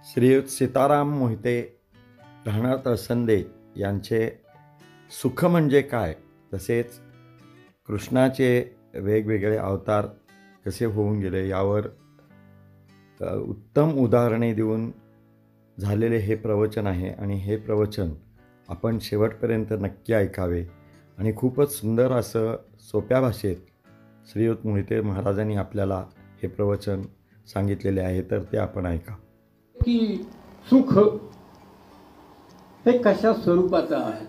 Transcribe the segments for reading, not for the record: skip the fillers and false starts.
श्रीयुत सीताराम मोहिते राहणार तळसंदे यांचे सुख म्हणजे काय, तसेच कृष्णाचे वेगवेगळे अवतार कसे होऊन गेले यावर उत्तम उदाहरणे देऊन झालेले हे प्रवचन आहे. आणि हे प्रवचन आपण शेवटपर्यंत नक्की ऐकावे. आणि खूपच सुंदर असं सोप्या भाषेत श्रीयुत मोहिते महाराजांनी आपल्याला हे प्रवचन सांगितलेले आहे, तर ते आपण ऐका. की सुख हे कशा स्वरूपाचं आहे.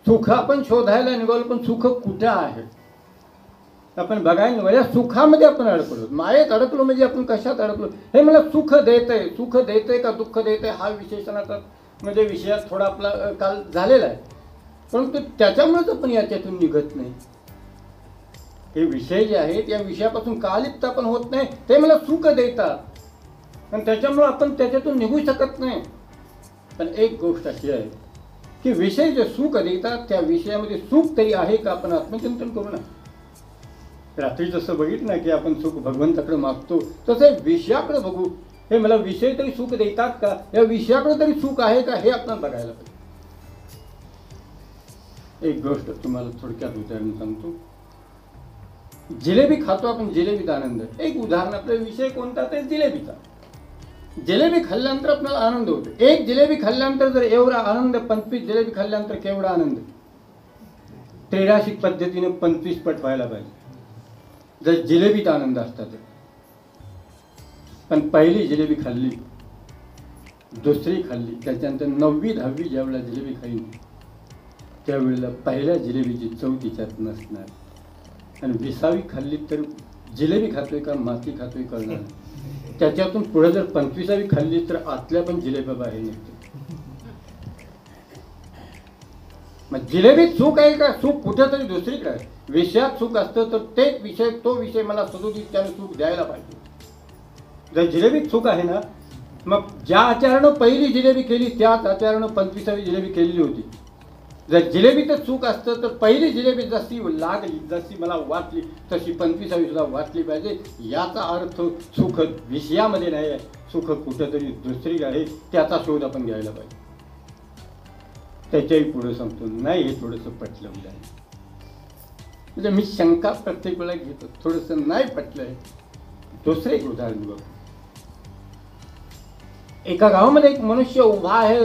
सुख आपण शोधायला निघालो, पण सुख कुठे आहे आपण बघायला निघालो. या सुखामध्ये आपण अडकलो, मायेत अडकलो. म्हणजे आपण कशात अडकलो, हे मला सुख देतंय, सुख देतंय का दुःख देतंय हा विशेषणाचा म्हणजे विषयात थोडा आपला काल झालेला आहे. परंतु त्याच्यामुळेच आपण याच्यातून निघत नाही. हे विषय जे आहेत या विषयापासून का लिप्त आपण होत नाही. ते मला सुख देतात आणि त्याच्यामुळे आपण त्याच्यातून निघू शकत नाही. पण एक गोष्ट अशी आहे की विषय जे सुख देतात त्या विषयामध्ये सुख तरी आहे का, आपण आत्मचिंतन करू ना. रात्री जसं बघितलं ना की आपण सुख भगवंताकडे मागतो, तसं विषयाकडे बघू. हे मला विषय तरी सुख देतात का, या विषयाकडे तरी सुख आहे का, हे आपण बघायला पाहिजे. एक गोष्ट तुम्हाला थोडक्यात उदाहरण सांगतो. जिलेबी खातो आपण, जिलेबीचा आनंद. एक उदाहरण, आपला विषय कोणता, ते जिलेबीचा. जिलेबी खाल्ल्यानंतर आपल्याला आनंद होतो. एक जिलेबी खाल्ल्यानंतर जर एवढा आनंद, 25 जिलेबी खाल्ल्यानंतर केवढा आनंद. त्रैराशिक पद्धतीने 25 पट व्हायला पाहिजे जर जिलेबीचा आनंद असता तर. पण पहिली जिलेबी खाल्ली, दुसरी खाल्ली, त्याच्यानंतर 9वी 10वी ज्यावेळेला जिलेबी खाईल त्यावेळेला पहिल्या जिलेबीची चव तिच्यात नसणार. आणि 20वी खाल्ली तर जिलेबी खातोय का माती खातोय कळणार. त्याच्यातून पुढे जर 25वी खाल्ली तर आतल्या पण जिलेबी बाहेर निघते. मग जिलेबीत सुख आहे का, सुख कुठेतरी दुसरीकडे आहे. विषयात सुख असतं तर तेच विषय, तो विषय मला सदोदित त्याने सुख द्यायला पाहिजे. जर जिलेबीत सुख आहे ना, मग ज्या आचारानं पहिली जिलेबी केली त्याच आचारानं 25वी जिलेबी केलेली होती. जर जिलेबीतच सुख असतं तर पहिली जिलेबी जशी लागली, जशी मला वाटली तशी 25वी सुद्धा वाटली पाहिजे. याचा अर्थ सुख विषयामध्ये नाही आहे, सुख कुठेतरी दुसरी आहे. त्याचा शोध आपण घ्यायला पाहिजे. त्याच्याही पुढे सांगतो, नाही हे थोडंसं पटलं उद्या. म्हणजे मी शंका प्रत्येक वेळा घेतो, थोडंसं नाही पटलंय. दुसरं एक उदाहरण बघ. एका गावामध्ये एक मनुष्य उभा आहे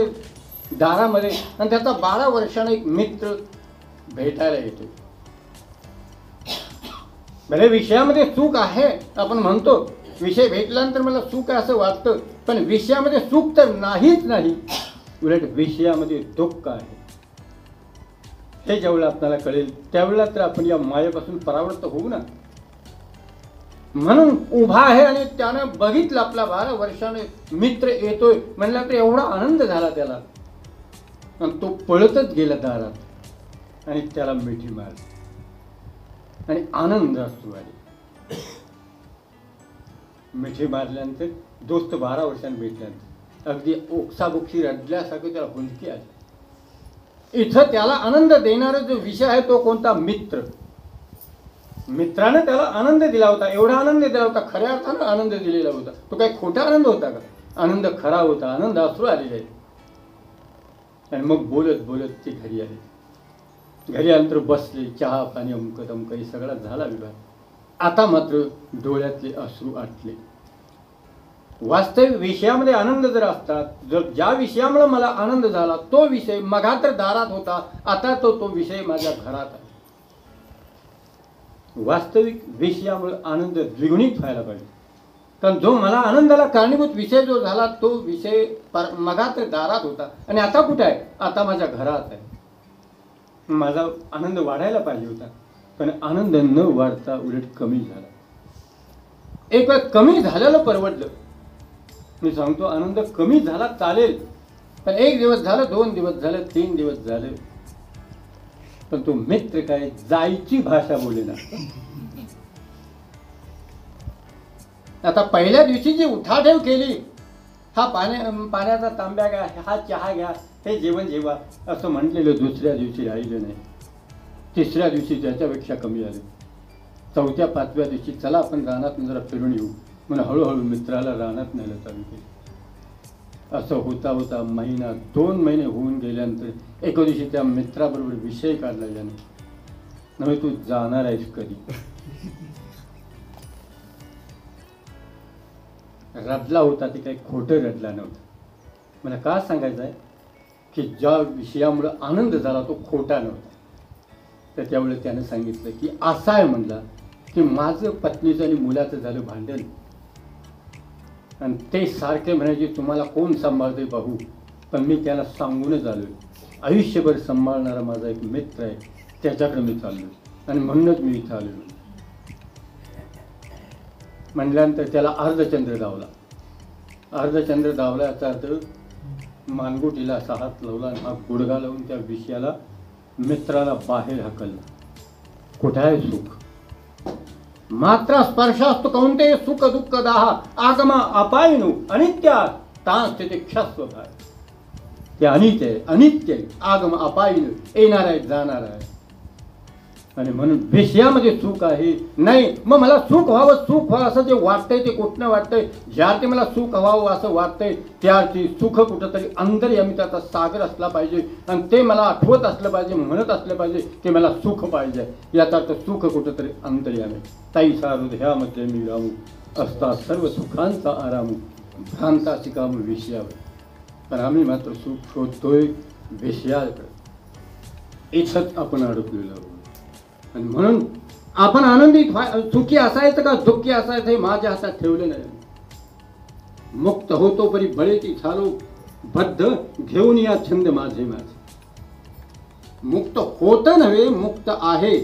दारामध्ये आणि त्याचा 12 वर्षाने एक मित्र भेटायला येतो. भले विषयामध्ये सुख आहे, आपण म्हणतो विषय भेटल्यानंतर मला सुख आहे असं वाटतं, पण विषयामध्ये सुख तर नाहीच नाही, उलट विषयामध्ये दुःख आहे. हे ज्यावेळेला आपल्याला कळेल त्यावेळेला तर आपण या मायेपासून परावृत्त होऊ ना. म्हणून उभा आहे आणि त्यानं बघितलं आपला 12 वर्षाने मित्र येतोय म्हणला तर एवढा आनंद झाला त्याला. आणि तो पळतच गेला दारात आणि त्याला मिठी मारली आणि आनंद असतो आले. मिठी मारल्यानंतर दोस्त 12 वर्षांनी भेटल्यानंतर अगदी ओक्साबोक्षी रडल्यासारखं त्याला हुंदकी आली. इथं त्याला आनंद देणारा जो विषय आहे तो कोणता, मित्र. मित्राने त्याला आनंद दिला होता, एवढा आनंद दिला होता, खऱ्या अर्थानं आनंद दिलेला होता. तो काही खोटा आनंद होता का, आनंद खरा होता, आनंद अश्रू आलेले आहे. आणि मग बोलत बोलत ते घरी आले. घरी आल्यानंतर बसले, चहा पाणी अमक तमक हे सगळा झाला विभाग. आता मात्र डोळ्यातले अश्रू आटले. वास्तविक विषयामध्ये आनंद जर असतात, जर ज्या विषयामुळे मला आनंद झाला तो विषय मघा तर दारात होता, आता तो विषय माझ्या घरात आहे. वास्तविक विषयामुळे आनंद द्विगुणित व्हायला पाहिजे. कारण जो मला आनंदाला कारणीभूत विषय जो झाला तो विषय मघा तर दारात होता आणि आता कुठे आहे, आता माझ्या घरात आहे. माझा आनंद वाढायला पाहिजे होता, पण आनंद न वाढता उलट कमी झाला. एक वेळ कमी झालेलं परवडलं. मी सांगतो आनंद कमी झाला चालेल, पण 1 दिवस झालं, 2 दिवस झालं, 3 दिवस झाले, पण तो मित्र काय जायची भाषा बोलेना. आता पहिल्या दिवशी जी उठाठेव केली, हा पाण्याचा तांब्या घ्या, हा चहा घ्या, हे जेवण जेवा असं म्हटलेलं, दुसऱ्या दिवशी राहिलं नाही. तिसऱ्या दिवशी त्याच्यापेक्षा कमी आले. 4थ्या 5व्या दिवशी चला आपण रानात जरा फिरून येऊ, म्हणून हळूहळू मित्राला रानात न्यायला चालू केलं. असं होता होता महिना 2 महिने होऊन गेल्यानंतर एका दिवशी त्या मित्राबरोबर विषय काढला याने, नव्हे तू जाणार आहेस कधी. रडला होता ते काही खोटं रडला नव्हतं. मला का सांगायचं आहे की ज्या विषयामुळे आनंद झाला तो खोटा नव्हता. तर त्यावेळेस त्यानं सांगितलं की असं आहे म्हणला की माझं पत्नीचं आणि मुलाचं झालं भांडण, आणि ते सारखे म्हणायचे तुम्हाला कोण सांभाळते पाहू, पण मी त्याला सांगूनच आलोय आयुष्यभर सांभाळणारा माझा एक मित्र आहे त्याच्याकडे मी चाललोय आणि म्हणूनच मी इथं आलोय. म्हणल्यानंतर त्याला अर्धचंद्र धावला. अर्धचंद्र धावला याचा अर्थ मानगुटीला असा हात लावला आणि हा गुडघा लावून त्या विषयाला मित्राला बाहेर हाकलला. कुठे आहे सुख? मात्र स्पर्शास्तु कौंते सुख दुःख दाह आगम अपायनु अनित्या तांस ते क्षस्व भाय. ते अनित्य आहे, अनित्य आहे, आगम अपायनु, येणार आहे जाणार आहे. आणि म्हणून विषयामध्ये सुख आहे. नाही मग मला सुख व्हावं असं जे वाटतंय ते कुठनं वाटतंय. ज्यार्थी मला सुख व्हावं असं वाटतंय त्यार्थी सुख कुठंतरी अंतर्यामी त्याचा सागर असला पाहिजे आणि ते मला आठवत असलं पाहिजे, म्हणत असलं पाहिजे की मला सुख पाहिजे. याचा अर्थ सुख कुठंतरी अंतर्यामी. ताईसा हृदयामध्ये मी राहू असता सर्व सुखांचा आरामू भ्रांता शिकामू विषयावर. पण आम्ही मात्र सुख शोधतोय विषयाकडे. इथंच आपण अडकलेलो आहोत. आणि म्हणून आपण आनंदित सुखी असायचं का दुःखी असायचं हे माझ्या हातात ठेवलं नाही. मुक्त होतो परी बळेती झालो बद्ध घेऊन या छंद माझे माझे. मुक्त होत नव्हे, मुक्त आहे.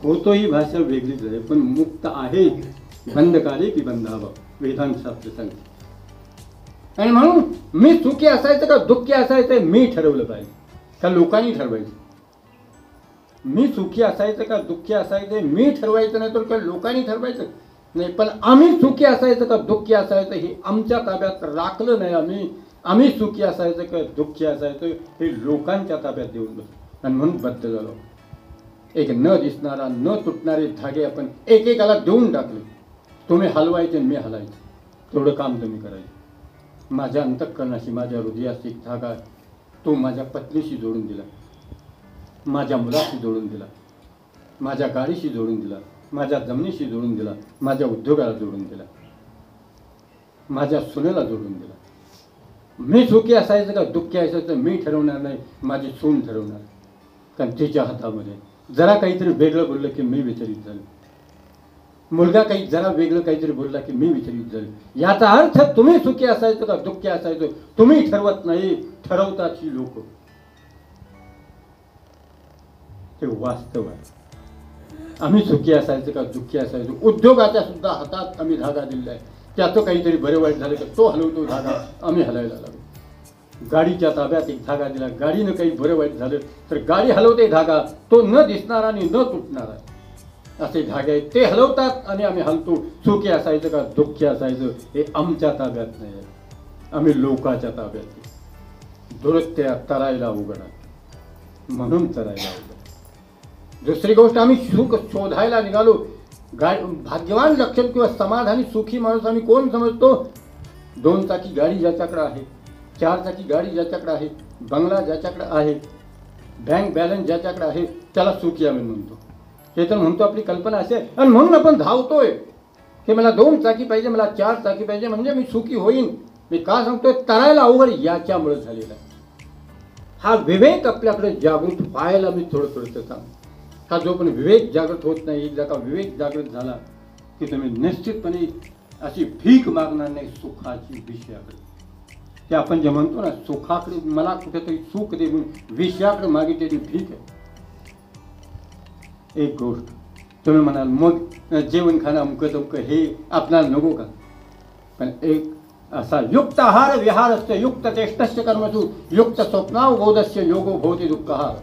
होतो ही भाषा वेगळीच आहे, पण मुक्त आहे बंधकाले की बंधावा वेदांतशास्त्र सांगते. आणि म्हणून मी सुखी असायचं का दुःखी असायचं मी ठरवलं पाहिजे का लोकांनी ठरवायचं. मी सुखी असायचं का दुःखी असायचं मी ठरवायचं नाही तर काय लोकांनी ठरवायचं नाही. पण आम्ही सुखी असायचं का दुःखी असायचं हे आमच्या ताब्यात राखलं नाही. आम्ही सुखी असायचं का दुःखी असायचं हे लोकांच्या ताब्यात देऊन बसलो आणि म्हणून बद्ध झालो. एक न दिसणारा न तुटणारे धागे आपण एकेकाला देऊन टाकले. तुम्ही हलवायचे मी हलायचं, तेवढं काम तुम्ही करायचं. माझ्या अंतःकरणाशी माझ्या हृदयाशी एक धागा तो माझ्या पत्नीशी जोडून दिला, माझ्या मुलाशी जोडून दिला, माझ्या गाडीशी जोडून दिला, माझ्या जमिनीशी जोडून दिला, माझ्या उद्योगाला जोडून दिला, माझ्या सुनेला जोडून दिला. मी सुखी असायचं का दुःखी असायचं मी ठरवणार नाही, माझी सून ठरवणार. कारण तिच्या हातामध्ये जरा काहीतरी वेगळं बोललं की मी विचलित झालो. मुलगा काही जरा वेगळं काहीतरी बोलला की मी विचलित झालो. याचा अर्थ तुम्ही सुखी असायचं का दुःखी असायचं तुम्ही ठरवत नाही, ठरवतात ही लोक. ते वास्तव आहे. आम्ही सुखी असायचं का दुःखी असायचो. उद्योगाच्या सुद्धा हातात आम्ही धागा दिलेला आहे. त्याचं काहीतरी बरं वाईट झालं तर तो हलवतो धागा, आम्ही हलायला लागलो. गाडीच्या ताब्यात एक धागा दिला, गाडीनं काही बरं वाईट झालं तर गाडी हलवते धागा, तो न दिसणारा आणि न तुटणारा असे धागे आहेत ते हलवतात आणि आम्ही हलतो. सुखी असायचं का दुःखी असायचं हे आमच्या ताब्यात नाही आहे, आम्ही लोकाच्या ताब्यात आहे. दुरत्या तरायला उघड आहे म्हणून तरायला उघड. दुसरी गोष्ट आम्ही सुख शोधायला निघालो. भाग्यवान लक्षण किंवा समाधानी सुखी माणूस आम्ही कोण समजतो? 2 चाकी गाडी ज्याच्याकडे आहे, 4 चाकी गाडी ज्याच्याकडे आहे, बंगला ज्याच्याकडे आहे, बँक बॅलन्स ज्याच्याकडे आहे त्याला सुखी आम्ही म्हणतो. हे तर म्हणतो आपली कल्पना अशी आहे. आणि म्हणून आपण धावतोय की मला 2 चाकी पाहिजे, मला 4 चाकी पाहिजे म्हणजे मी सुखी होईन. मी का सांगतोय? तरायला अवघड याच्यामुळे झालेला हा विवेक आपल्याकडे जागृत व्हायला मी थोडं सांगतो. हा जो पण विवेक जागृत होत नाही, एकदा का विवेक जागृत झाला की तुम्ही निश्चितपणे अशी भीक मागणार नाही सुखाची विषयाकडे. ते आपण जे म्हणतो ना सुखाकडे मला कुठेतरी सुख दे म्हणून विषयाकडे मागितलेली भीक आहे. एक गोष्ट तुम्ही म्हणाल मग जेवण खाणं अमकं तमकं हे आपल्याला नको का? पण एक असा युक्त आहार विहारस्य युक्त चेष्टस्य कर्मसु युक्त स्वप्नावबोधस्य योगो भवति दुःखः.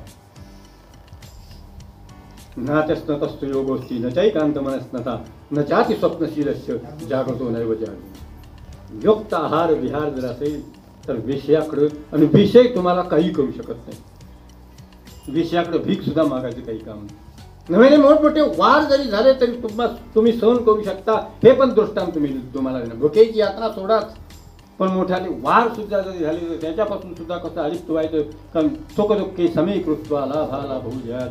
नात्यस्ततस्तु योगोस्ति न चैकान्तमनस्नता न चाति स्वप्नशीलस्य जागृतो नैव जागृतो. युक्त आहार विहार जर असेल तर विषयाकडे, आणि विषय तुम्हाला काही करू शकत नाही. विषयाकडे भीक सुद्धा मागायचं काही काम नाही. नव्याने मोठमोठे वार जरी झाले तरी तुम्ही सहन करू शकता, हे पण दृष्टांत तुम्हाला देणार. भुकेची यातना सोडाच, पण मोठ्याने वार सुद्धा जरी झाले तर त्याच्यापासून सुद्धा कसं अलिप्त व्हायचं. कारण सुखदुःखे समीकृत्वा लाभाला भूजया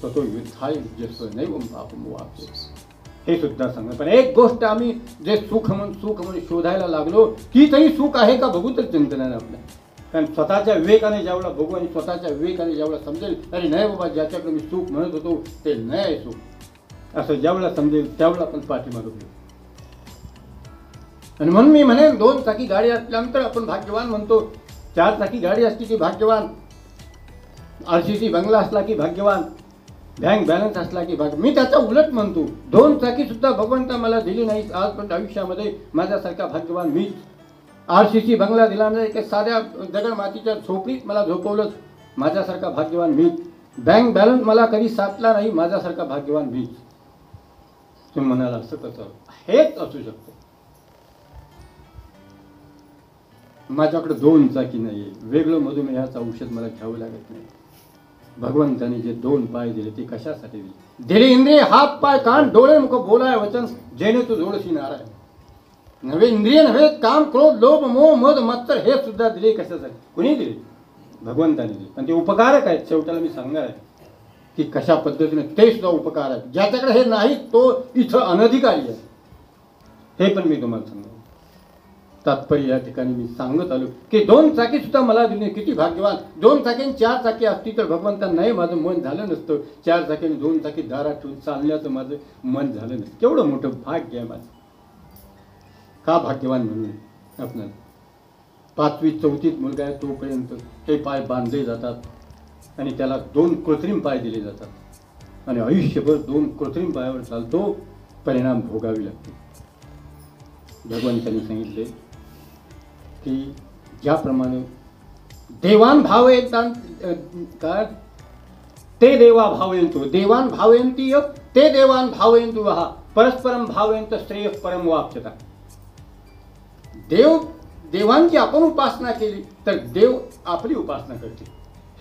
तो युद्धाय युज्यस्व नैवं पापं वाप्ते, हे सुद्धा सांगा. पण एक गोष्ट आम्ही जे सुख म्हणून शोधायला लागलो की तरी सुख आहे का बघू तर चिंतन आहे आपल्या. कारण स्वतःच्या विवेकाने ज्यावेळेला बघू आणि स्वतःच्या विवेकाने ज्यावेळेला समजेल अरे नाही बाबा ज्याच्याकडे मी सुख म्हणत होतो ते नाही आहे सुख, असं ज्यावेळेला समजेल त्यावेळेला आपण पाठीमागं घेऊ. आणि म्हणून मी म्हणेन 2 चाकी गाडी असल्यानंतर आपण भाग्यवान म्हणतो, 4 चाकी गाडी असली की भाग्यवान, RCC बंगला असला की भाग्यवान, बँक बॅलन्स असला की भाग्य. मी त्याचा उलट म्हणतो, 2 चाकी सुद्धा भगवंता मला दिली नाही आजपर्यंत आयुष्यामध्ये, माझ्यासारखा भाग्यवान मीच. RCC बंगला दिला नाही, की साध्या दगड मातीच्या झोपडीत मला झोपवलंच, माझ्यासारखा भाग्यवान मीच. बँक बॅलन्स मला कधी साठला नाही, माझ्यासारखा भाग्यवान मीच. तुम्ही म्हणाला असं कसं, हेच असू शकतं. माझ्याकडे 2 चाकी नाही आहे, वेगळं मधुमेहाचं औषध मला घ्यावं लागत नाही. भगवंताने जे 2 पाय दिले ते कशासाठी दिले? दिले इंद्रिय, हात पाय कान डोळे मुख बोलाय वचन, जेणे तू जोडशी नारायण. नव्हे इंद्रिय नव्हे, काम क्रोध लोभ मोह मद मत्सर हे सुद्धा दिले कशासाठी? कुणी दिले? भगवंताने दिले. आणि ते उपकारक आहेत. शेवटाला मी सांगणार आहे की कशा पद्धतीने ते सुद्धा उपकार आहेत. ज्याच्याकडे हे नाही तो इथं अनधिकारी आहे, हे पण मी तुम्हाला सांगणार. तात्पर्य या ठिकाणी मी सांगत आलो की 2 चाकी सुद्धा मला दिली, किती भाग्यवान. 2 चाकी 4 चाकी असती तर भगवंता नाही माझं मन झालं नसतं. 4 चाकीने 2 चाकी दारात ठेवून चालण्याचं माझं मन झालं नसतं. केवढं मोठं भाग्य आहे माझं. का भाग्यवान म्हणून आपल्याला 5वी 4थीत मुलगा आहे तोपर्यंत ते पाय बांधले जातात आणि त्याला 2 कृत्रिम पाय दिले जातात आणि आयुष्यभर 2 कृत्रिम पायावर चालतो, परिणाम भोगावी लागते. भगवंतांनी सांगितले की ज्याप्रमाणे देवान भावयंतान काय ते देवा भावयंतो, देवान भावयंती ते देवान भावयंतु वहा, परस्परम भावयंत श्रेय परम वाप्यता. देवांची आपण उपासना केली तर देव आपली उपासना करते.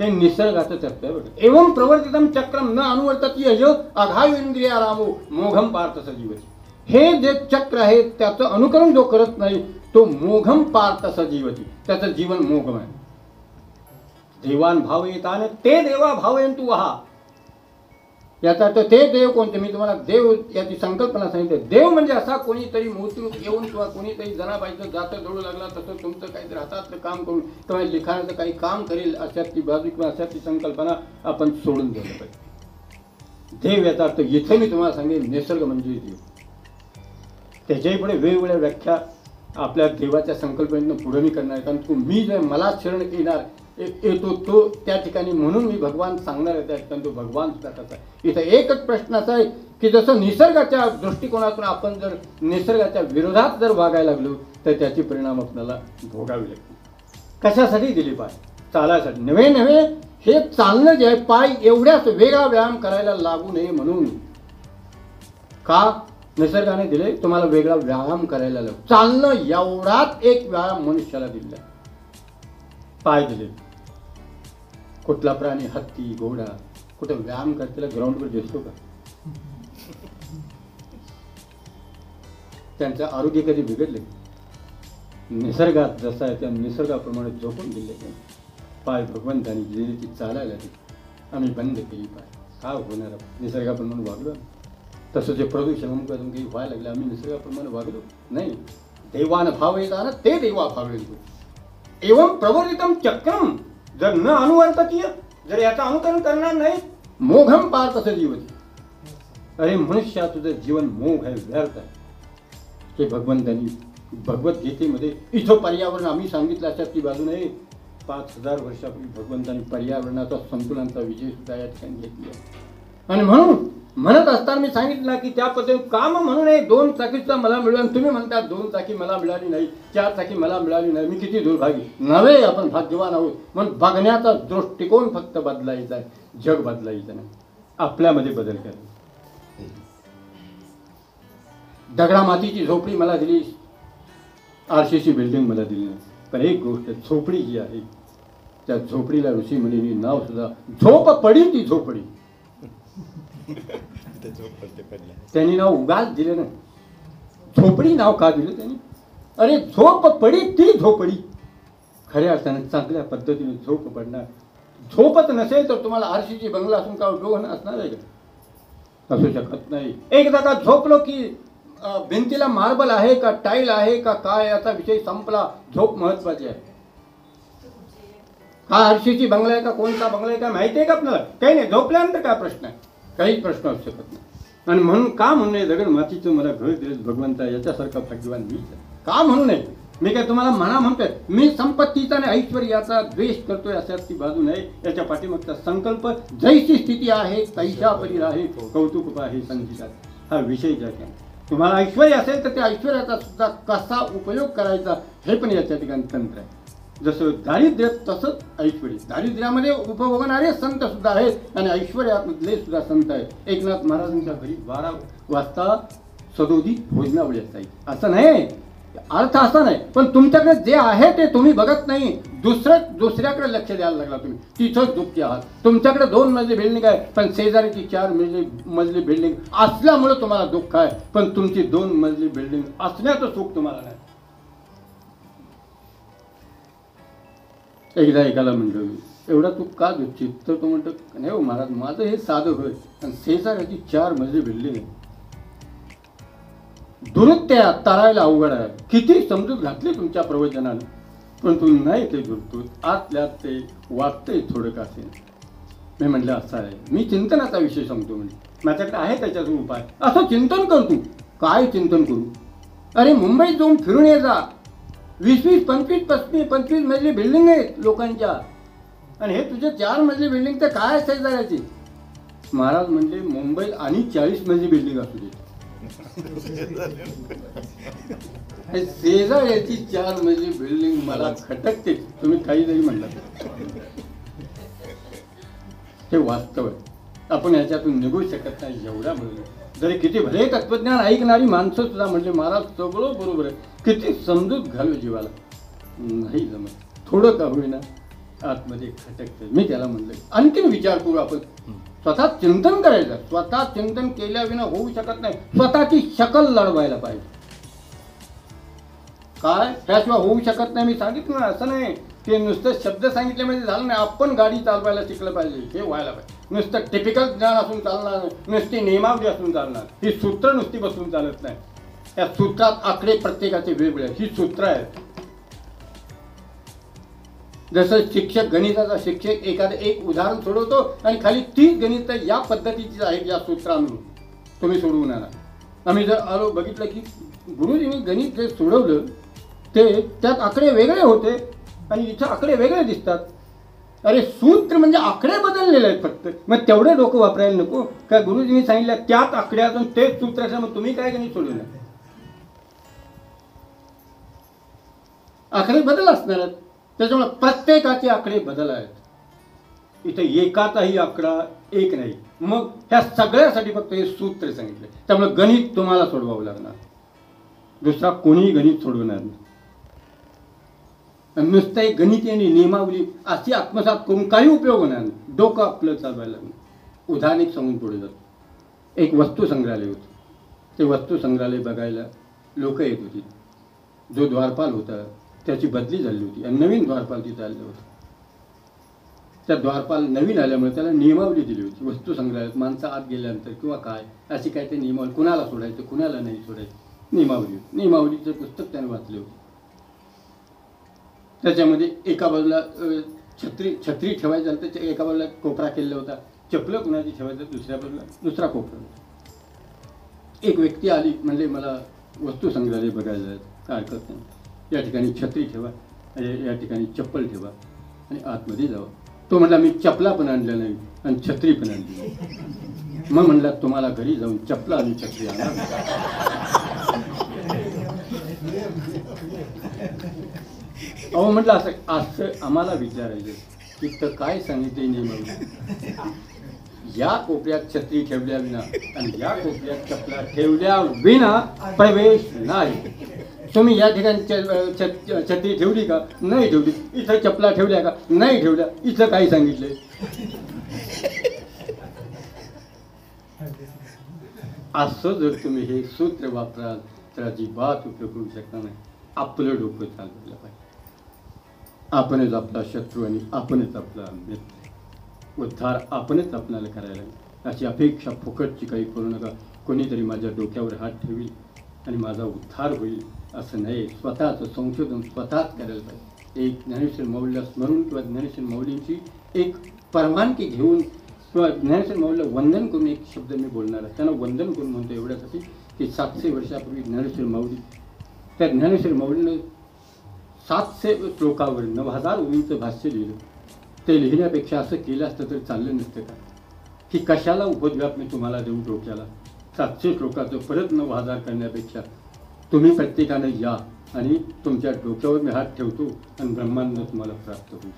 हे निसर्गाचं तत्व आहे बघा. एवं प्रवर्तितम चक्रम न अनुवर्तती य अघायु इंद्रिया रामो मोघम पार्थ सजीवती. हे जे चक्र आहे त्याचं अनुकरण जो करत नाही तो मोघम पार्थ सजीवती, त्याचं जीवन मोघम आहे. देवान भावयेतान ते देवा भावयंतु वहा. याचा अर्थ ते देव कोणते? मी तुम्हाला देव याची संकल्पना सांगितली. देव म्हणजे असा कोणीतरी मूर्तीरूप येऊन किंवा कोणीतरी जनाबाईचं जातं जोडू लागला तसं तुमचं काहीतरी हातातलं काम करून किंवा लिखाणाचं काही काम करेल अशातली बाजू किंवा अशातली संकल्पना आपण सोडून द्यायला पाहिजे. देव याचा अर्थ इथे मी तुम्हाला सांगेन निसर्ग म्हणजे देव. त्याच्याही पुढे वेगवेगळ्या व्याख्या आपल्या देवाच्या संकल्पनेनं पुढे मी करणार. कारण तू मी जे मला शरण येणार येतो तो त्या ठिकाणी म्हणून मी भगवान सांगणार आहे त्या ठिकाणी तो भगवान सुद्धा कसा आहे. इथं एकच प्रश्न असा आहे की जसं निसर्गाच्या दृष्टिकोनातून आपण जर निसर्गाच्या विरोधात जर वागायला लागलो तर त्याचे परिणाम आपल्याला भोगावे लागतील. कशासाठी दिले पाय? चालायसाठी. नव्हे नव्हे, हे चालणं जे आहे पाय एवढ्याच वेगळा व्यायाम करायला लागू नये म्हणून. का? निसर्गाने दिले तुम्हाला वेगळा व्यायाम करायला लागू. चालणं एवढाच एक व्यायाम मनुष्याला दिला. पाय दिले. कुठला प्राणी हत्ती घोडा कुठं व्यायाम करतेला ग्राउंडवर दिसतो का? त्यांचं आरोग्य कधी बिघडले? निसर्गात जसा आहे त्या निसर्गाप्रमाणे झोपून दिले. पाय भगवंतानी दिली ती चालायला दिली. आम्ही बंद केली पाय. का होणार? निसर्गाप्रमाणे वागलो. तसं जे प्रदूषण काही व्हायला लागलं आम्ही निसर्गाप्रमाणे वागलो नाही. देवान भाव येताना ते देवा भाव येतो. एवं प्रवर्तितम चक्रम जर न अनुवर्तकीय, जर याचं अनुकरण करणार नाही मोघम पार्थ सजीवती. अरे मनुष्या तुझं जीवन मोघ आहे, व्यर्थ आहे. हे भगवंतांनी भगवद्गीतेमध्ये इथं पर्यावरण आम्ही सांगितलं अशा ती बाजू नाही. 5000 वर्षापूर्वी भगवंतांनी पर्यावरणाचा संतुलनाचा विजय सुद्धा या ठिकाणी घेतली आहे. आणि म्हणून म्हणत असताना मी सांगितलं की त्या पद्धतीने काम म्हणून 2 चाकीचा मला मिळून तुम्ही म्हणता 2 चाकी मला मिळाली नाही, 4 चाकी मला मिळाली नाही, मी किती दुर्भागी. नव्हे, आपण भाग्यवान आहोत. म्हणून बघण्याचा दृष्टिकोन फक्त बदलायचा आहे, जग बदलायचं नाही. आपल्यामध्ये बदल करा. दगडा मातीची झोपडी मला दिली, RCC बिल्डिंग मला दिली नाही. पण एक गोष्ट झोपडी जी आहे त्या झोपडीला ऋषी मुनींनी नाव सुद्धा झोप पडी ती झोपडी. त्यांनी नाव उगाच दिलं नाही, झोपडी नाव का दिलं त्यांनी? अरे झोप पडी ती झोपडी, खऱ्या अर्थाने चांगल्या पद्धतीने झोप पडणार. झोपत नसेल तर तुम्हाला आरशीची बंगला असून का उपयोग असणार आहे का? असू शकत नाही. एकदा का झोपलो की भिंतीला मार्बल आहे का टाईल आहे का काय याचा विषय संपला. झोप महत्वाची आहे. हा आरशीची बंगला आहे का कोणता बंगला आहे का माहिती आहे का आपल्याला? काही नाही. झोपल्यानंतर काय प्रश्न आहे? काही प्रश्न असू शकत नाही. आणि म्हणून का म्हणू नये दगड मातीचं मला घर दिलं भगवंता, याच्यासारखा भाग्यवान मी का म्हणू नये? मी काय तुम्हाला म्हणा म्हणतोय? मी संपत्तीचा आणि ऐश्वर्याचा द्वेष करतोय अशाची बाजू नाही. याच्या पाठीमागचा संकल्प जैसी स्थिती आहे तैशा परी आहे, कौतुक आहे संगीतात. हा विषय ज्या तुम्हाला ऐश्वर्य असेल तर त्या ऐश्वर्याचा सुद्धा कसा उपयोग करायचा हे पण याच्या ठिकाणी तंत्र आहे. जसं दारिद्र्य तसंच ऐश्वर्य. दारिद्र्यामध्ये उपभोगणारे संत सुद्धा आहेत आणि ऐश्वर्यामधले सुद्धा संत आहेत. एकनाथ महाराजांच्या घरी 12 वाजता सदोदित भोजनावळी असायची. असं नाही, अर्थ असा नाही. पण तुमच्याकडे जे आहे ते तुम्ही बघत नाही, दुसऱ्याकडे लक्ष द्यायला लागला तुम्ही, तिथंच दुःखी आहात. तुमच्याकडे 2 मजली बिल्डिंग आहे पण शेजारीची 4 मजली बिल्डिंग असल्यामुळे तुम्हाला दुःख आहे. पण तुमची 2 मजली बिल्डिंग असण्याचं सुख तुम्हाला नाही. एकदा एकाला म्हणलं एवढा तू का दुःखित? तर तो म्हणतो नाही हो महाराज, माझं हे साधं होय आणि शेजाऱ्याची 4 मजली बिल्डिंग आहे. दुरुत्या तारायला अवघड आहे. किती समजूत घातली तुमच्या प्रवचनानं, पण तू नाही ते दुरतो. आतल्यात ते वाटतंय थोडं का असेल. मी म्हटलं असं आहे, मी चिंतनाचा विषय सांगतो. म्हणजे माझ्याकडे आहे त्याच्यातून उपाय. असं चिंतन कर तू. काय चिंतन करू? अरे मुंबईत जाऊन फिरून ये जा. 20-20, 25-25 मजली बिल्डिंग आहेत लोकांच्या आणि हे तुझे 4 मजली बिल्डिंग तर काय शेजाऱ्याची? महाराज म्हणले मुंबईत आणि 40 मजली बिल्डिंग असू दे, शेजाऱ्याची 4 मजली बिल्डिंग मला खटकते. तुम्ही काही जरी म्हणलं हे वास्तव आहे. आपण याच्यातून निघू शकत नाही. एवढा म्हणलं जरी किती भले तत्वज्ञान ऐकणारी माणसं सुद्धा म्हणजे महाराज सगळं बरोबर आहे, किती समजूत घालू जीवाला नाही जमत. थोडं का होईना आतमध्ये खटकते. मी त्याला म्हणलं आणखीन विचार करू आपण. स्वतः चिंतन करायचं. स्वतः चिंतन केल्याविना होऊ शकत नाही. स्वतःची शकल लढवायला पाहिजे. काय त्याशिवाय होऊ शकत नाही. मी सांगितलं ना, असं नाही ते नुसतं शब्द सांगितले म्हणजे झालं नाही. आपण गाडी चालवायला शिकलं पाहिजे, हे व्हायला पाहिजे. नुसतं टिपिकल ज्ञान असून चालणार नाही, नुसती नियमावली असून चालणार. ही सूत्र नुसती बसून चालत नाही. त्या सूत्रात आकडे प्रत्येकाचे वेगवेगळे. ही सूत्र आहेत. जसं शिक्षक गणिताचा शिक्षक एक उदाहरण सोडवतो आणि खाली 30 गणित या पद्धतीची आहेत या सूत्रांवरून तुम्ही सोडवून आणा. आम्ही जर आलो बघितलं की गुरुजींनी गणित जे सोडवलं ते त्यात आकडे वेगळे होते आणि इथं आकडे वेगळे दिसतात. अरे सूत्र म्हणजे आकडे बदललेले आहेत फक्त. मग तेवढे डोकं वापरायला नको का? गुरुजींनी सांगितलं त्यात आकड्यातून तेच सूत्र असेल, मग तुम्ही काय गणित सोडवलं? आकडे बदल असणार आहेत. त्याच्यामुळे प्रत्येकाचे आकडे बदल आहेत. इथे एकाचाही आकडा एक नाही. मग ह्या सगळ्यासाठी फक्त हे सूत्र सांगितले. त्यामुळे गणित तुम्हाला सोडवावं लागणार, दुसरा कोणीही गणित सोडवणार नाही. नुसतं एक गणित आणि नियमावली अशी आत्मसात करून काही उपयोग होणार नाही. डोकं आपलं चालवायला लागणार. उदाहरण एक सांगून पुढे जातो. एक वस्तू संग्रहालय होतं. ते वस्तू संग्रहालय बघायला लोक येत होती. जो द्वारपाल होता त्याची बदली झाली होती आणि नवीन द्वारपाल तिथे आलेलं होतं. त्या द्वारपाल नवीन आल्यामुळे त्याला नियमावली दिली होती. वस्तू संग्रहालयात माणसं आत गेल्यानंतर किंवा काय अशी काय ते नियमावली, कुणाला सोडायचं कुणाला नाही सोडायचं नियमावली. नियमावलीचं पुस्तक त्याने वाचले होते. त्याच्यामध्ये एका बाजूला छत्री ठेवायची झाली तर एका बाजूला कोपरा केलेला होता. चपलं कुणाची ठेवायचं दुसऱ्या बाजूला दुसरा कोपरा होता. एक व्यक्ती आली, म्हणले मला वस्तू संग्रहालय बघायला जायचं. काय हरकत नाही, या ठिकाणी छत्री ठेवा, या ठिकाणी चप्पल ठेवा आणि आतमध्ये जावा. तो म्हणला मी चपला पण आणल्या नाही आणि छत्री पण आणली नाही. मग म्हणला तुम्हाला घरी जाऊन चपला आणि छत्री आणा. अहो म्हटलं असं आम्हाला विचारायचं की तर काय सांगितले नियमावली? या कोपऱ्यात छत्री ठेवल्या विना आणि या कोपऱ्यात चपला ठेवल्या विना प्रवेश नाही. तुम्ही या ठिकाणी छत्री ठेवली का? नाही ठेवली. इथं चपला ठेवल्या का? नाही ठेवल्या. इथं काय सांगितले? असं जर तुम्ही हे सूत्र वापराल तर अजिबात उपयोग करू शकणार नाही. आपलं डोकं चालवलं पाहिजे. आपणच आपला शत्रू आणि आपणच आपला मित्र. उद्धार आपणच आपल्याला करायला अशी अपेक्षा फुकटची काही करू नका. कोणीतरी माझ्या डोक्यावर हात ठेवी आणि माझा उद्धार होईल असं नाही. स्वतःचं संशोधन स्वतःच करायला पाहिजे. एक ज्ञानेश्वर माऊलीला स्मरून किंवा ज्ञानेश्वर माऊलींची एक परवानगी घेऊन किंवा ज्ञानेश्वर माऊलीला वंदन करून एक शब्द मी बोलणार आहे. त्यांना वंदन करून म्हणतो एवढ्यासाठी की 700 वर्षापूर्वी ज्ञानेश्वर माऊली त्या ज्ञानेश्वर माऊलीनं 700 श्लोकावर 9000 ओळींचं भाष्य लिहिलं. ते लिहिण्यापेक्षा असं केलं असतं तर चाललं नसतं का की कशाला उपद्व्याप मी तुम्हाला देऊ डोक्याला. 700 श्लोकाचं परत 9000 करण्यापेक्षा तुम्ही प्रत्येकानं या आणि तुमच्या डोक्यावर मी हात ठेवतो आणि ब्रह्मांड तुम्हाला प्राप्त होईल.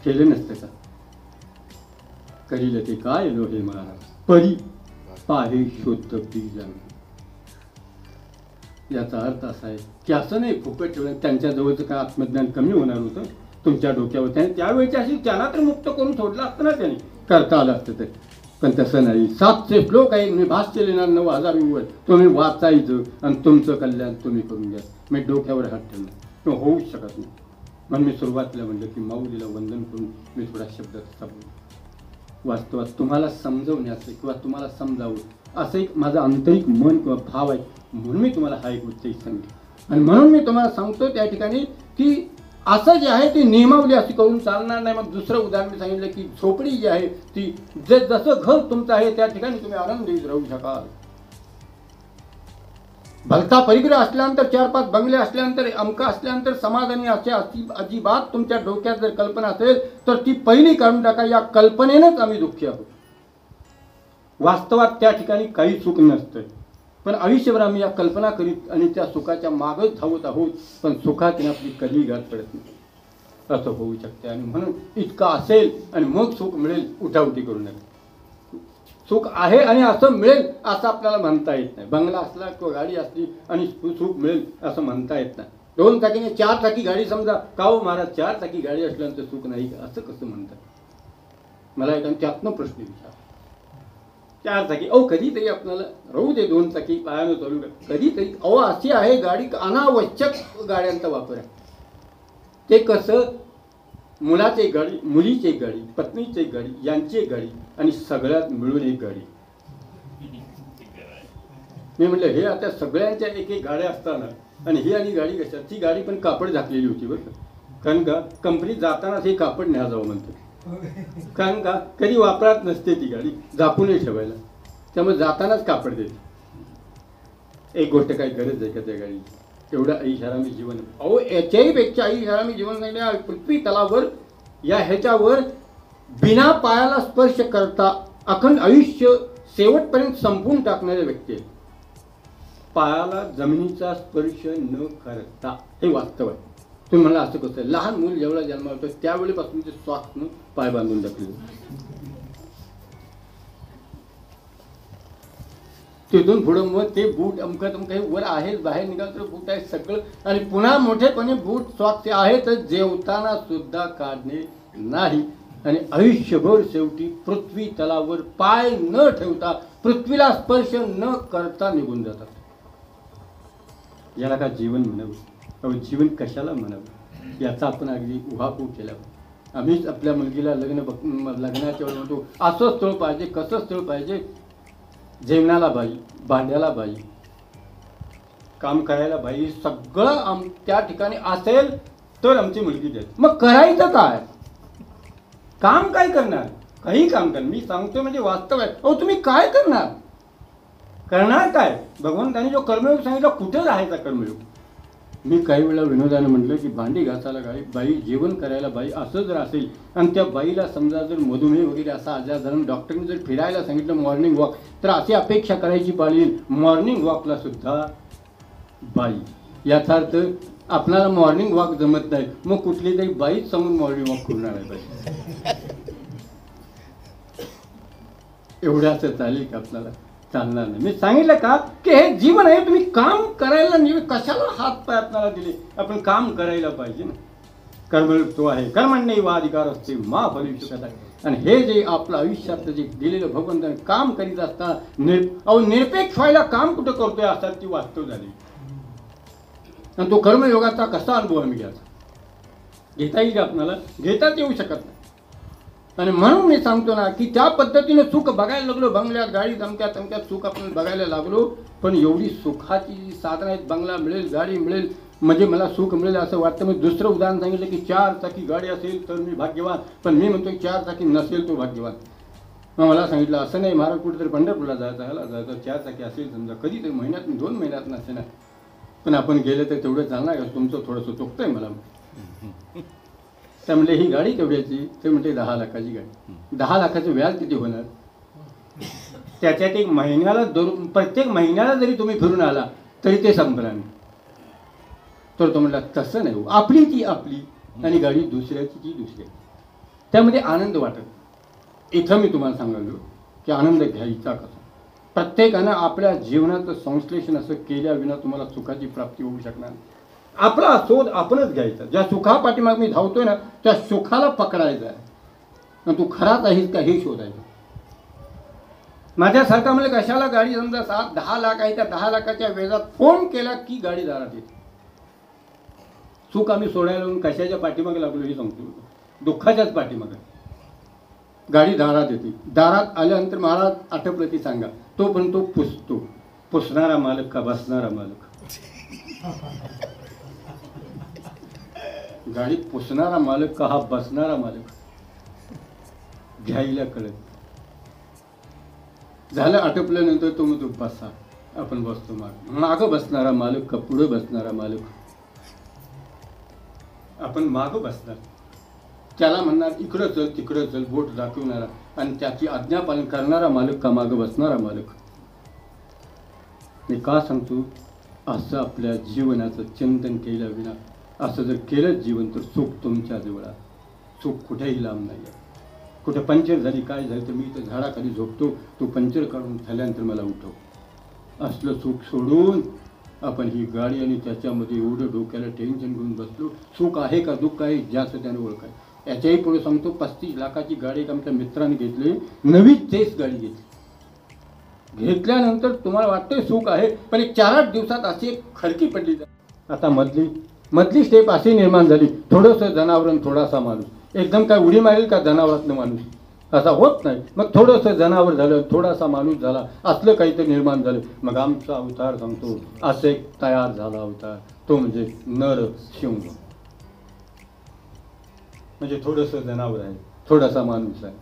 केलं नसतं का. करील ते काय लोहे महाराज परी पाहे शोध बीजान. याचा अर्थ असा आहे की असं नाही फुकट ठेवलं. त्यांच्याजवळचं काय आत्मज्ञान कमी होणार होतं तुमच्या डोक्यावर. त्याने त्यावेळेची अशी त्यांना तर मुक्त करून सोडलं असतं ना. त्याने करता आलं असतं ते. पण तसं नाही. 700 श्लोक आहे. मी भाष्य लिहिणार 9000 वर तुम्ही वाचायचं आणि तुमचं कल्याण तुम्ही करून घ्या. मी डोक्यावर हात ठेवलं तो होऊच शकत नाही. म्हणून मी सुरुवातीला म्हणलं की माऊलीला वंदन करून मी थोडा शब्दात बोललो. वास्तवात तुम्हाला समजवण्याचं किंवा तुम्हाला समजावं असं एक माझं आंतरिक मन किंवा भाव आहे. म्हणून मी तुम्हाला हा एक उद्देश सांगितला. आणि म्हणून मी तुम्हाला सांगतो त्या ठिकाणी की असं जे आहे ती नियमावली अशी करून चालणार नाही. मग दुसरं उदाहरण मी सांगितलं की झोपडी जी आहे ती जसं घर तुमचं आहे त्या ठिकाणी तुम्ही आनंदीत राहू शकाल. भलता परिग्रह असल्यानंतर 4-5 बंगले असल्यानंतर अमका असल्यानंतर समाधानी असे अजिबात तुमच्या डोक्यात जर कल्पना असेल तर ती पहिली काढून टाका. या कल्पनेनंच आम्ही दुःखी आहोत. वास्तवात त्या ठिकाणी काही सुख नसतं. पण आयुष्यभर आम्ही या कल्पना करीत आणि त्या सुखाच्या मागच धावत आहोत. पण सुखात आपली कधी गाठ पडत नाही. असं होऊ शकते. आणि म्हणून इतकं असेल आणि मग सुख मिळेल उठाउठी करू नका. सुख आहे आणि असं मिळेल असं आपल्याला म्हणता येत नाही. बंगला असला किंवा गाडी असली आणि सुख मिळेल असं म्हणता येत नाही. 2 चाकीने 4 चाकी गाडी समजा का हो महाराज 4 चाकी गाडी असल्यानंतर सुख नाही का असं कसं म्हणतात. मला एका त्यातनं प्रश्न विचार. 4 चाकी कधीतरी आपल्याला राहू दे. 2 चाकी पायानं चालू कधीतरी अशी आहे गाडी अनावश्यक गाड्यांचा वापर आहे. ते कसं मुलाची एक गाडी मुलीची एक गाडी पत्नीची एक गाडी यांची एक गाडी आणि सगळ्यात मिळून एक गाडी. मी म्हटलं हे आता सगळ्यांच्या एक एक गाड्या असताना आणि ही आणि गाडी कशा. ती गाडी पण कापड झाकलेली होती बरं का. कारण का कंपनीत जातानाच हे कापड न्या जावं म्हणतो. कारण का कधी वापरात नसते ती गाडी झाकूनही ठेवायला. त्यामुळे जातानाच कापड देते. एक गोष्ट काही गरज आहे का त्या गाडीची. एवढं ऐशारामी जीवन. याच्याही पेक्षा ऐशारामी जीवन नाही. पृथ्वी तलावर या ह्याच्यावर बिना पायाला स्पर्श करता अखंड आयुष्य शेवटपर्यंत संपून टाकणाऱ्या व्यक्ती आहेत. पायाला जमिनीचा स्पर्श न करता. हे वास्तव आहे. तुम्ही म्हणला असं कसं आहे. लहान मूल जेवढा जन्म होतो त्यावेळेपासून ते सॉक्सनं पाय बांधून टाकले. तिथून पुढं मग ते बूट अमकत काही वर आहे बाहेर निघाल तर बूट आहे सगळं. आणि पुन्हा मोठेपणे बूट सॉक्स आहे तर जेवताना सुद्धा काढणे नाही. आणि आयुष्यभर शेवटी पृथ्वी तलावर पाय न ठेवता पृथ्वीला स्पर्श न करता निघून जातात. याला का जीवन म्हणावं. जीवन कशाला म्हणावं याचा आपण अगदी उहापोह केला. आम्हीच आपल्या मुलगीला लग्नाच्या वेळी म्हणतो असं स्थळ पाहिजे कसं स्थळ पाहिजे. जेवणाला बाई भांड्याला बाई काम करायला बाई सगळं त्या ठिकाणी असेल तर आमची मुलगी द्यायची. मग करायचं काय. काम काय करणार. काही काम करणार. मी सांगतो म्हणजे वास्तव आहे. तुम्ही काय करणार. करणार काय. भगवंतांनी जो कर्मयोग सांगितला कुठे राहायचा कर्मयोग. मी काही वेळा विनोदानं म्हटलं की भांडी घासायला बाई जेवण करायला बाई असं जर असेल आणि त्या बाईला समजा जर मधुमेह वगैरे असा आजार झाला डॉक्टरने जर फिरायला सांगितलं मॉर्निंग वॉक तर अशी अपेक्षा करायची पाळी मॉर्निंग वॉकला सुद्धा बाई. याचा अर्थ आपल्याला मॉर्निंग वॉक जमत नाही मग कुठली तरी बाईच समोर मॉर्निंग वॉक करणार आहे बाई. एवढं असं चालेल का आपल्याला. चालणार नाही. मी सांगितलं का की हे जीवन आहे. तुम्ही काम करायला नाही. कशाला हात पाय आपल्याला दिले. आपण काम करायला पाहिजे ना. कर्म तो आहे कर्मण्येवाधिकार असते मा फलिष्यता. आणि हे जे आपलं आयुष्यात जे दिलेलं भगवंताने काम करीत असताना निरपेक्ष व्हायला काम कुठं करतोय असतात ती वास्तव झाली. आणि तो कर्मयोगाचा कसा अनुभव आम्ही घ्यायचा घेता येईल आपल्याला घेताच येऊ शकत नाही. आणि म्हणून मी सांगतो ना की त्या पद्धतीने सुख बघायला लागलो, बंगल्यात गाडी धमक्यात धमक्यात सुख आपण बघायला लागलो. पण एवढी सुखाची जी साधनं आहेत, बंगला मिळेल, गाडी मिळेल म्हणजे मला सुख मिळेल असं वाटतं. मी दुसरं उदाहरण सांगितलं की 4 चाकी गाडी असेल तर मी भाग्यवान, पण मी म्हणतो 4 चाकी नसेल तो भाग्यवान. मग मला सांगितलं असं नाही महाराज, कुठेतरी पंढरपूरला जायचं, ह्याला जायचं, 4 चाकी असेल समजा कधीतरी महिन्यात 2 महिन्यात नसे ना, पण आपण गेलं तर तेवढं चालणार का, तुमचं थोडंसं चुकतंय मला. त्या म्हणले ही गाडी केवढ्याची, ते म्हणते 10 लाखाची गाडी. 10 लाखाचं व्याज किती होणार, त्याच्यात एक महिन्याला प्रत्येक महिन्याला जरी तुम्ही फिरून आला तरी ते संपणार नाही. तर तो म्हणला तसं नाही, आपली ती आपली आणि गाडी दुसऱ्याची ती दुसऱ्या, त्यामध्ये आनंद वाटत. इथं मी तुम्हाला सांगालो की आनंद घ्यायचा कसा. प्रत्येकानं आपल्या जीवनाचं संश्लेषण असं केल्याविना तुम्हाला सुखाची प्राप्ती होऊ शकणार नाही. आपला शोध आपणच घ्यायचा. ज्या सुखापाठीमाग मी धावतोय ना त्या सुखाला पकडायचं आहे आणि तू खराच आहेस का हे शोधायचं. माझ्यासारखा म्हणजे कशाला गाडी समजा 7-10 लाख आहे, त्या 10 लाखाच्या वेगात फोन केला की गाडी दारात येते. सुख आम्ही सोडायला कशाच्या पाठीमागे लागलो हे सांगतो, दुःखाच्याच पाठीमागे. गाडी दारात येते, दारात आल्यानंतर महाराज आठवलं की सांगा, तो पण तो पुसतो. पुसणारा मालक का बसणारा मालक. गाडी पुसणारा मालक का हा बसणारा मालक, घ्यायला कळत. झालं आटपल्यानंतर तो म्हणतो बसा, आपण बसतो. मागं बसणारा मालक का पुढे बसणारा मालक. आपण मागं बसणार, त्याला म्हणणार इकडं चल तिकडं चल, बोट दाखवणारा आणि त्याची आज्ञापालन करणारा मालक का मागं बसणारा मालक. मी का सांगतो, असं आपल्या जीवनाचं चिंतन केल्याविना, असं जर केलं जीवन तर सुख तुमच्या जवळ आहे. सुख कुठेही लांब नाही आहे. कुठं पंक्चर झाली काय झालं तर मी इथं झाडाखाली झोपतो, तो पंक्चर काढून झाल्यानंतर मला उठव. असलं सुख सोडून आपण ही गाडी आणि त्याच्यामध्ये एवढं डोक्याला टेन्शन घेऊन बसलो. सुख आहे का दुःख आहे ज्याचं त्याने ओळखाय. याच्याही पुढे सांगतो, 35 लाखाची गाडी एक आमच्या मित्राने घेतली, नवीच तेच गाडी घेतली. घेतल्यानंतर तुम्हाला वाटतं सुख आहे, पण एक 4-8 दिवसात अशी एक खडकी पडली. आता मधली स्टेप अशी निर्माण झाली, थोडंसं जनावर थोडासा माणूस. एकदम काय उडी मारेल का जनावरातलं माणूस, असा होत नाही. मग थोडंसं जनावर झालं, थोडासा माणूस झाला, असलं काहीतरी निर्माण झालं. मग आमचा अवतार सांगतो असं एक तयार झाला अवतार, तो म्हणजे नर शिंग. म्हणजे थोडंसं जनावर आहे, थोडासा माणूस आहे.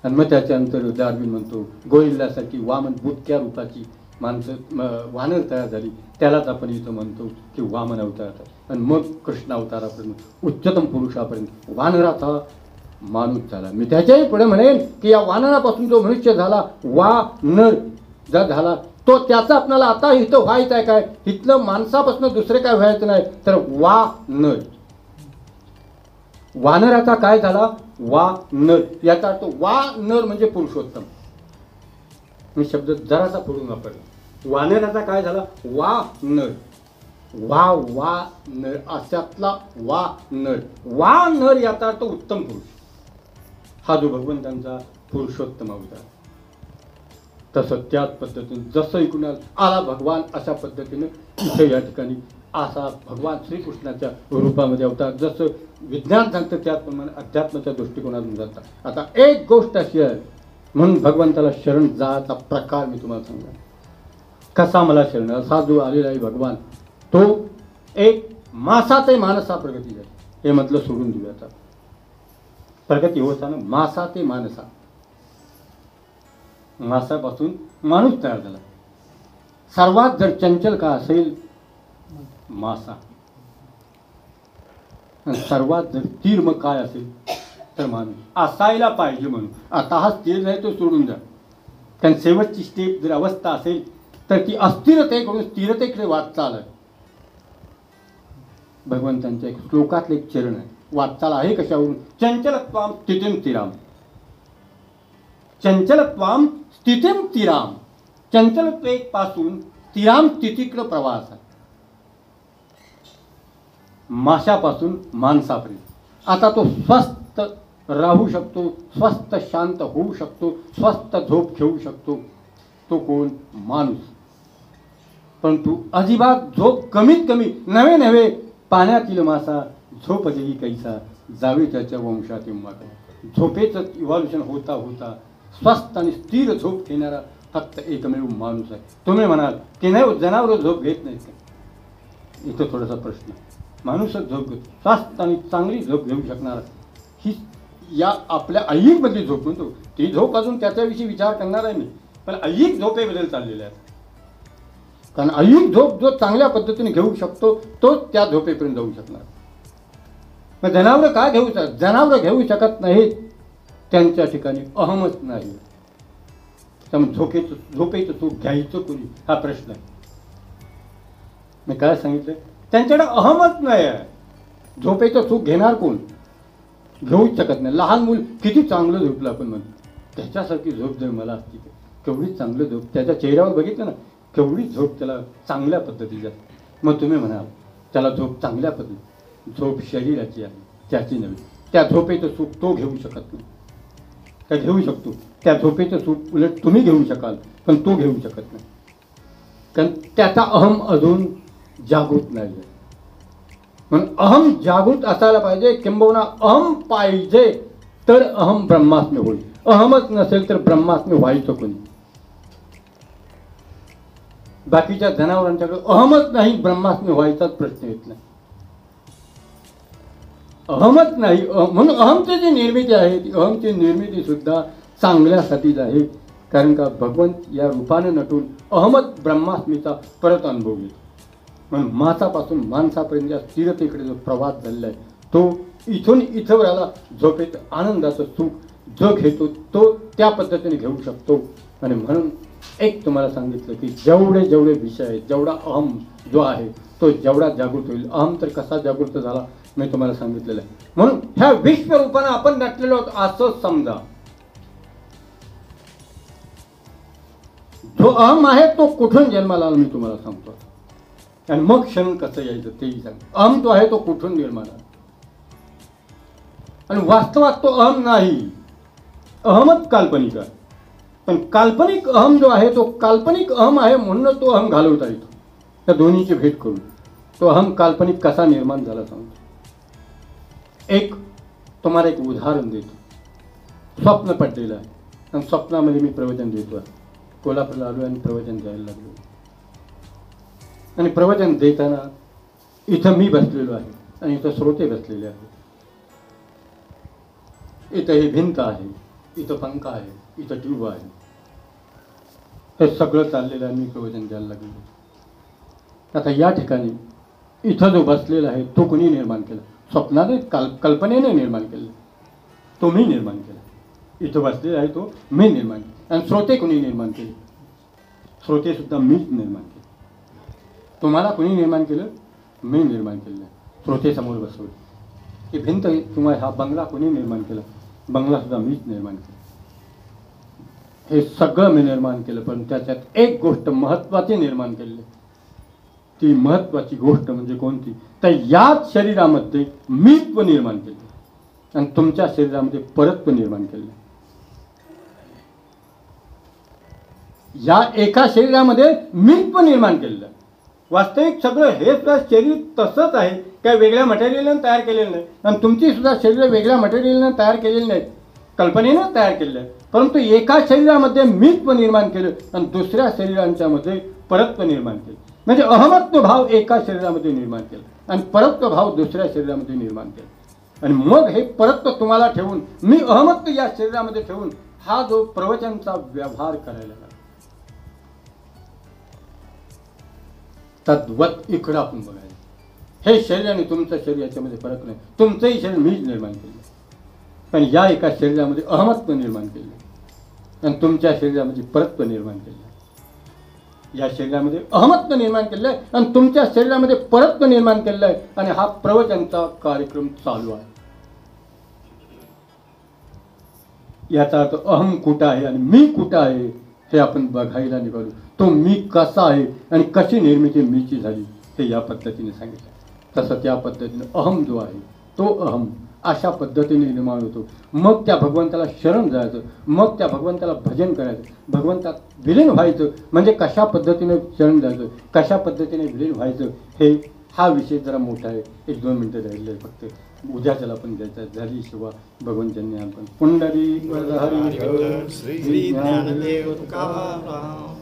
आणि मग त्याच्यानंतर डार्विन म्हणतो गोरिल्लासाठी वामन बुटक्या रूपाची माणसं वानर तयार झाली, त्यालाच आपण इथं म्हणतो की वामन अवतार. आणि मग कृष्ण अवतारापर्यंत उच्चतम पुरुषापर्यंत वानराचा माणूस झाला. मी त्याच्याही पुढे म्हणेन की या वानरापासून जो मनुष्य झाला, वानर जर झाला तो त्याचा आपल्याला आता इथं व्हायचं आहे काय, इथलं माणसापासून दुसरे काय व्हायचं नाही तर वानर. वानराचा काय झाला, वानर. याचा अर्थ वानर म्हणजे पुरुषोत्तम. मी शब्द जरासा फोडून वापरला. वानराचा काय झाला, वानर. वानर अशातला वानर. वानर याचा अर्थ उत्तम पुरुष. हा जो भगवंतांचा पुरुषोत्तम अवतार. तसं त्याच पद्धतीने जसं ऐकून आला भगवान, अशा पद्धतीने इथे या ठिकाणी असा भगवान श्रीकृष्णाच्या रूपामध्ये अवतार. जसं विज्ञान सांगतं त्याचप्रमाणे अध्यात्माच्या दृष्टिकोनातून जातात. आता एक गोष्ट अशी आहे, म्हणून भगवंताला शरण जायचा प्रकार मी तुम्हाला सांगणार. कसा मला शरण, असा जो आलेला आहे भगवान, तो एक मासा ते मानसा प्रगती झाली. हे म्हटलं सोडून देऊया. आता प्रगती होताना मासा ते मानसा, मासापासून माणूस तयार झाला. सर्वात जर चंचल का असेल मासा, सर्वात जर स्थिर मग काय असेल तर माणूस असायला पाहिजे. म्हणून आता हा स्थिर नाही तो सोडून जा. कारण शेवटची स्टेप जर अवस्था असेल तर ती अस्थिरतेकडून स्थिरतेकडे वाटचाल आहे. भगवंतांच्या एक श्लोकातलं एक चरण आहे. वाटचाल आहे कशावरून, चंचलत्वाम स्थितीम स्थिराम. चंचलत्वाम स्थितीम स्थिराम. चंचलत्व पासून स्थिराम स्थितीकडे प्रवास आहे. माशापासून माणसापर्यंत आता तो स्वस्थ राहू शकतो, स्वस्थ शांत होऊ शकतो, स्वस्थ झोप घेऊ शकतो. तो कोण? माणूस. परंतु अजिबात झोप कमीत कमी नवे नवे पाण्यातील मासा झोप देई कैसा जावे त्याच्या वंशात मागा. झोपेचं इव्हॉल्युशन होता होता स्वस्थ आणि स्थिर झोप घेणारा फक्त एकमेव माणूस आहे. तुम्ही म्हणाल की नाही जनावरं झोप घेत नाहीत का? इथं थोडासा प्रश्न. माणूसच झोप घेतो, स्वस्थ आणि चांगली झोप घेऊ शकणारा ही या आपल्या ऐहिकमधली झोप म्हणतो. ती झोप अजून त्याच्याविषयी विचार करणार आहे मी, पण ऐहिक झोपेबद्दल चाललेलं आहे. कारण ऐहिक झोप जो चांगल्या पद्धतीने घेऊ शकतो तोच त्या झोपेपर्यंत जाऊ शकणार. मग जनावरं का घेऊ शकत? जनावरं घेऊ शकत नाहीत, त्यांच्या ठिकाणी अहमच नाही. त्यामुळे झोपेचं सुख घ्यायचं कोणी हा प्रश्न आहे. मी काय सांगितलं? त्यांच्याकडे अहमच नाही आहे. झोपेचं सुख घेणार कोण? घेऊच शकत नाही. लहान मूल किती चांगलं झोपलं आपण म्हणतो, त्याच्यासारखी झोप जर मला असती केवढी चांगलं झोप. त्याच्या चेहऱ्यावर बघितलं ना केवढी झोप त्याला चांगल्या पद्धतीची असते. मग तुम्ही म्हणाल त्याला झोप चांगल्या पद्धती, झोप शरीराची आहे त्याची नव्हे. त्या झोपेचं सुख तो घेऊ शकत नाही. त्या घेऊ शकतो त्या झोपेचं सुख उलट तुम्ही घेऊ शकाल, पण तो घेऊ शकत नाही. कारण त्याचा अहम अजून जागृत नाही आहे. म्हणून अहम जागृत असायला पाहिजे. किंबहुना अहम पाहिजे तर अहम ब्रह्मास्म्य होईल. अहमच नसेल तर ब्रह्मास्म्य व्हायचं कोणी? बाकीच्या जनावरांच्याकडे अहमच नाही, ब्रह्मास्म्य व्हायचाच प्रश्न येत नाही. अहमच नाही. म्हणून अहमची जी निर्मिती आहे ती अहमची निर्मिती सुद्धा चांगल्यासाठीच आहे. कारण का भगवंत या रूपाने नटून अहमच ब्रह्मास्मीचा परत अनुभव घेतो. म्हणून मासापासून माणसापर्यंत या स्थिरतेकडे जो प्रवास झालेला आहे तो इथून इथं राहिला. झोपेत आनंदाचं सुख जो घेतो तो त्या पद्धतीने घेऊ शकतो. आणि म्हणून एक तुम्हाला सांगितलं की जेवढे जेवढे विषय आहेत, जेवढा अहम जो आहे तो जेवढा जागृत होईल. अहम तर कसा जागृत झाला मी तुम्हाला सांगितलेलं आहे. म्हणून ह्या विश्वरूपानं आपण नटलेलो आहोत असं समजा. जो अहम आहे तो कुठून जन्माला आला मी तुम्हाला सांगतो. आणि मग क्षण कसं यायचं तेही सांग. अहम जो आहे तो कुठून निर्माण आला आणि वास्तवात तो अहम नाही. अहमच काल्पनिक आहे. पण काल्पनिक अहम जो आहे तो काल्पनिक अहम आहे म्हणून तो अहम घालवता येतो. त्या दोन्हीची भेट करून तो अहम काल्पनिक कसा निर्माण झाला सांगतो. एक तुम्हाला एक उदाहरण देतो. स्वप्न पडलेलं आहे आणि स्वप्नामध्ये मी प्रवचन देतो आहे. कोल्हापूरला आलो आणि प्रवचन द्यायला लागलो. आणि प्रवचन देताना इथं मी बसलेलो आहे आणि इथं श्रोते बसलेले आहेत. इथं ही भिंत आहे, इथं पंखा आहे, इथं ट्यूब आहे. हे सगळं चाललेलं आहे. मी प्रवचन द्यायला लागलो. आता या ठिकाणी इथं जो बसलेला आहे तो कुणी निर्माण केला? स्वप्नाने कल्पनेने निर्माण केलं. तो मी निर्माण केला. इथं बसलेला आहे तो मी निर्माण केला. आणि श्रोते कुणी निर्माण केले? श्रोते सुद्धा मीच निर्माण केले. तुम्हाला कुणी निर्माण केलं? मी निर्माण केलं. श्रोते समोर बसवले. ही भिंत किंवा हा बंगला कुणी निर्माण केला? बंगला सुद्धा मीच निर्माण केला. हे सगळं मी निर्माण केलं. पण त्याच्यात एक गोष्ट महत्त्वाची निर्माण केली. ती महत्त्वाची गोष्ट म्हणजे कोणती? तर याच शरीरामध्ये मीत्व निर्माण केले आणि तुमच्या शरीरामध्ये परत्व निर्माण केले. या एका शरीरामध्ये मीत्व निर्माण केलेलं. वास्तविक सगळं हे सुद्धा शरीर तसंच आहे, काय वेगळ्या मटेरियलनं तयार केलेलं नाही. आणि तुमची सुद्धा शरीर वेगळ्या मटेरियलनं तयार केलेली नाहीत, कल्पनेनं तयार केलेलं आहे. परंतु एका शरीरामध्ये मीत्व निर्माण केलं आणि दुसऱ्या शरीरांच्या मध्ये परत्व निर्माण केलं. म्हणजे अहमत्व भाव एका शरीरामध्ये निर्माण केला आणि परत्व भाव दुसऱ्या शरीरामध्ये निर्माण केला. आणि मग हे परत्व तुम्हाला ठेवून मी अहमत्व या शरीरामध्ये ठेवून हा जो प्रवचनचा व्यवहार करायला लागला. तद्वत इकडं आपण बघायचं. हे शरीर आणि तुमचं शरीर याच्यामध्ये फरक नाही. तुमचंही शरीर मीच निर्माण केलं. पण या एका शरीरामध्ये अहमत्व निर्माण केलं आणि तुमच्या शरीरामध्ये परत्व निर्माण केलं. या शरीरामध्ये अहमत्व निर्माण केलं आहे आणि तुमच्या शरीरामध्ये परत्व निर्माण केलं आहे. आणि हा प्रवचनचा कार्यक्रम चालू आहे. याचा अर्थ अहम कुठं आहे आणि मी कुठं आहे हे आपण बघायला निघालो. तो मी कसा आहे आणि कशी निर्मिती मीची झाली हे या पद्धतीने सांगितलं. तसं त्या पद्धतीनं अहम जो आहे तो अहम अशा पद्धतीने निर्माण होतो. मग त्या भगवंताला शरण जायचं, मग त्या भगवंताला भजन करायचं, भगवंतात विलीन व्हायचं. म्हणजे कशा पद्धतीने शरण जायचं, कशा पद्धतीने विलीन व्हायचं, हे हा विषय जरा मोठा आहे. 1-2 मिनटं राहिले फक्त. उद्या त्याला पण द्यायचा झाली शिवा भगवंतांनी आपण पुंडरी श्री ज्ञानदेव तुकाराम